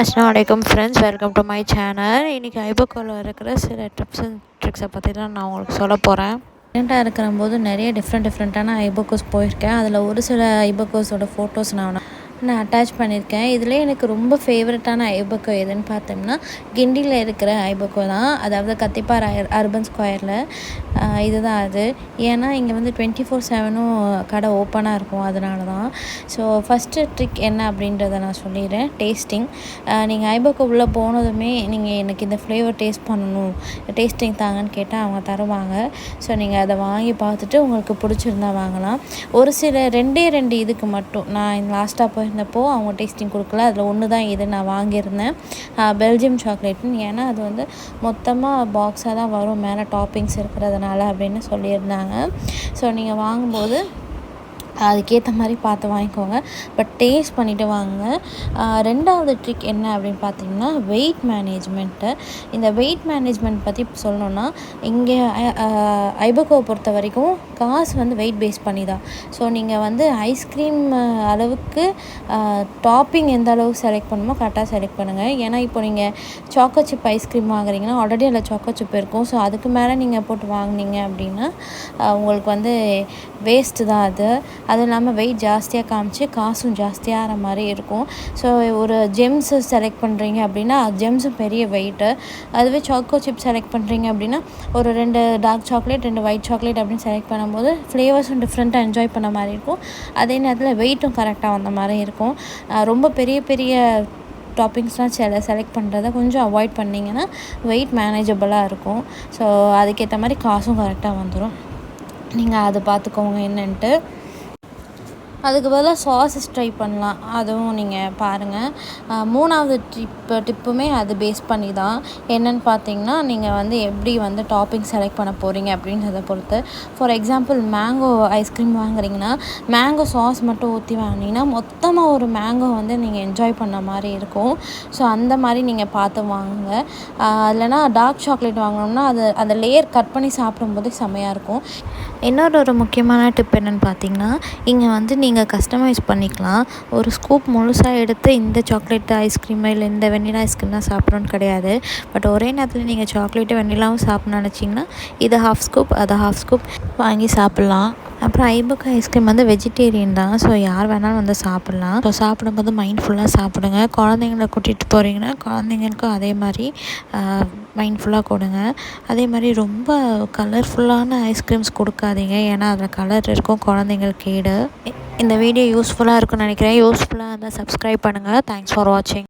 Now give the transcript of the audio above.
அஸ்ஸலாமு அலைக்கும் friends, welcome to my channel. இன்றைக்கி ஐபோக்கோவில் இருக்கிற சில டிப்ஸ் அண்ட் ட்ரிக்ஸை பற்றி தான் நான் உங்களுக்கு சொல்ல போகிறேன். ப்ரெக்னெண்ட்டாக இருக்கிறம்போது நிறைய டிஃப்ரெண்ட்டான ஐபோக்கோஸ் போயிருக்கேன். அதில் ஒரு சில ஐபோக்கோஸோட ஃபோட்டோஸ் நான் அட்டாச் பண்ணியிருக்கேன். இதில் எனக்கு ரொம்ப ஃபேவரட்டான ஐபோக்கோ எதுன்னு பார்த்தோம்னா கிண்டியில் இருக்கிற ஐபோக்கோ தான். அதாவது கத்திப்பாறை அர்பன் ஸ்கொயரில் இதுதான் அது. ஏன்னா இங்கே வந்து 24/7 கடை ஓப்பனாக இருக்கும், அதனால தான். ஸோ ஃபஸ்ட்டு ட்ரிக் என்ன அப்படின்றத நான் சொல்லிடுறேன். டேஸ்டிங். நீங்கள் ஐபோக்கோ உள்ளே போனதுமே நீங்கள் எனக்கு இந்த ஃப்ளேவர் டேஸ்ட் பண்ணணும், டேஸ்டிங் தாங்கன்னு கேட்டால் அவங்க தருவாங்க. ஸோ நீங்கள் அதை வாங்கி பார்த்துட்டு உங்களுக்கு பிடிச்சிருந்தா வாங்கலாம். ஒரு சில ரெண்டே இதுக்கு மட்டும் நான் லாஸ்ட்டாக போயிருந்தப்போ அவங்க டேஸ்டிங் கொடுக்கல. அதில் ஒன்று தான் இது நான் வாங்கியிருந்தேன், பெல்ஜியம் சாக்லேட்னு. ஏன்னா அது வந்து மொத்தமாக பாக்ஸாக தான் வரும், மேலே டாப்பிங்ஸ் இருக்கிறதுனால அப்படின்னு சொல்லியிருந்தாங்க. ஸோ நீங்கள் வாங்கும்போது அதுக்கேற்ற மாதிரி பார்த்து வாங்கிக்கோங்க, பட் டேஸ்ட் பண்ணிவிட்டு வாங்க. ரெண்டாவது ட்ரிக் என்ன அப்படின்னு பார்த்தீங்கன்னா வெயிட் மேனேஜ்மெண்ட்டு. இந்த வெயிட் மேனேஜ்மெண்ட் பற்றி சொல்லணுன்னா, இங்கே ஐபோக்கோவை பொறுத்த வரைக்கும் காசு வந்து வெயிட் பேஸ் பண்ணி தான். ஸோ நீங்கள் வந்து ஐஸ்கிரீம் அளவுக்கு டாப்பிங் எந்த அளவுக்கு செலக்ட் பண்ணணுமோ கரெக்டாக செலக்ட் பண்ணுங்கள். ஏன்னா இப்போ நீங்கள் சாக்கோ சிப் ஐஸ்கிரீம் வாங்குறீங்கன்னா ஆல்ரெடி அதில் சாக்கோ சிப் இருக்கும். ஸோ அதுக்கு மேலே நீங்கள் போட்டு வாங்கினீங்க அப்படின்னா உங்களுக்கு வந்து வேஸ்ட்டு தான் அது. அதுவும் இல்லாமல் வெயிட் ஜாஸ்தியாக காமிச்சு காசும் ஜாஸ்தியாகிற மாதிரி இருக்கும். ஸோ ஒரு ஜெம்ஸு செலக்ட் பண்ணுறீங்க அப்படின்னா ஜெம்ஸும் பெரிய வெயிட்டு. அதுவே சாக்கோ சிப் செலக்ட் பண்ணுறீங்க அப்படின்னா ஒரு 2 டார்க் சாக்லேட் 2 ஒயிட் சாக்லேட் அப்படின்னு செலக்ட் பண்ணும்போது ஃப்ளேவர்ஸும் டிஃப்ரெண்ட்டாக என்ஜாய் பண்ண மாதிரி இருக்கும். அதே நேரத்தில் வெயிட்டும் கரெக்டாக வந்த மாதிரி இருக்கும். ரொம்ப பெரிய டாப்பிங்ஸ்லாம் செலக்ட் பண்ணுறத கொஞ்சம் அவாய்ட் பண்ணிங்கன்னா வெயிட் மேனேஜபிளாக இருக்கும். ஸோ அதுக்கேற்ற மாதிரி காசும் கரெக்டாக வந்துடும். நீங்கள் அதை பார்த்துக்கோங்க என்னன்ட்டு. அதுக்கு பதிலாக சாஸஸ் ட்ரை பண்ணலாம், அதுவும் நீங்கள் பாருங்கள். மூணாவது டிப்புமே அது பேஸ் பண்ணி தான். என்னென்னு பார்த்தீங்கன்னா நீங்கள் வந்து எப்படி வந்து டாப்பிங் செலக்ட் பண்ண போகிறீங்க அப்படின்றத பொறுத்து. ஃபார் எக்ஸாம்பிள் மேங்கோ ஐஸ்கிரீம் வாங்குறீங்கன்னா மேங்கோ சாஸ் மட்டும் ஊற்றி வாங்கினீங்கன்னா மொத்தமாக ஒரு மேங்கோ வந்து நீங்கள் என்ஜாய் பண்ண மாதிரி இருக்கும். ஸோ அந்த மாதிரி நீங்கள் பார்த்து வாங்குங்க. இல்லைனா டார்க் சாக்லேட் வாங்கினோம்னா அந்த லேயர் கட் பண்ணி சாப்பிடும்போது செம்மையாக இருக்கும். இன்னொரு முக்கியமான டிப் என்னென்னு பார்த்தீங்கன்னா, இங்கே வந்து நீங்கள் கஸ்டமைஸ் பண்ணிக்கலாம். ஒரு ஸ்கூப் முழுசாக எடுத்து இந்த சாக்லேட் ஐஸ்கிரீமு இல்லை இந்த வெண்ணிலா ஐஸ்கிரீம் தான் சாப்பிட்றோன்னு கிடையாது. பட் ஒரே நேரத்தில் நீங்கள் சாக்லேட்டு வெண்ணிலாவும் சாப்பிட்ணுன்னு நினச்சிங்கன்னா இது ஹாஃப் ஸ்கூப் அதை ஹாஃப் ஸ்கூப் வாங்கி சாப்பிட்லாம். அப்புறம் ஐபோக்கோ ஐஸ்கிரீம் வந்து வெஜிடேரியன் தான். ஸோ யார் வேணாலும் வந்து சாப்பிட்லாம். ஸோ சாப்பிடும்போது மைண்ட்ஃபுல்லாக சாப்பிடுங்க. குழந்தைங்கள கூட்டிகிட்டு போகிறீங்கன்னா குழந்தைங்களுக்கும் அதே மாதிரி மைண்ட்ஃபுல்லாக கொடுங்க. அதே மாதிரி ரொம்ப கலர்ஃபுல்லான ஐஸ்கிரீம்ஸ் கொடுக்காதீங்க, ஏன்னா அதில் கலர் இருக்கும், குழந்தைங்களுக்கு கேடு. இந்த வீடியோ யூஸ்ஃபுல்லாக இருக்குன்னு நினைக்கிறேன். யூஸ்ஃபுல்லாக இருந்தால் சப்ஸ்கிரைப் பண்ணுங்கள். தேங்க்ஸ் ஃபார் வாட்சிங்.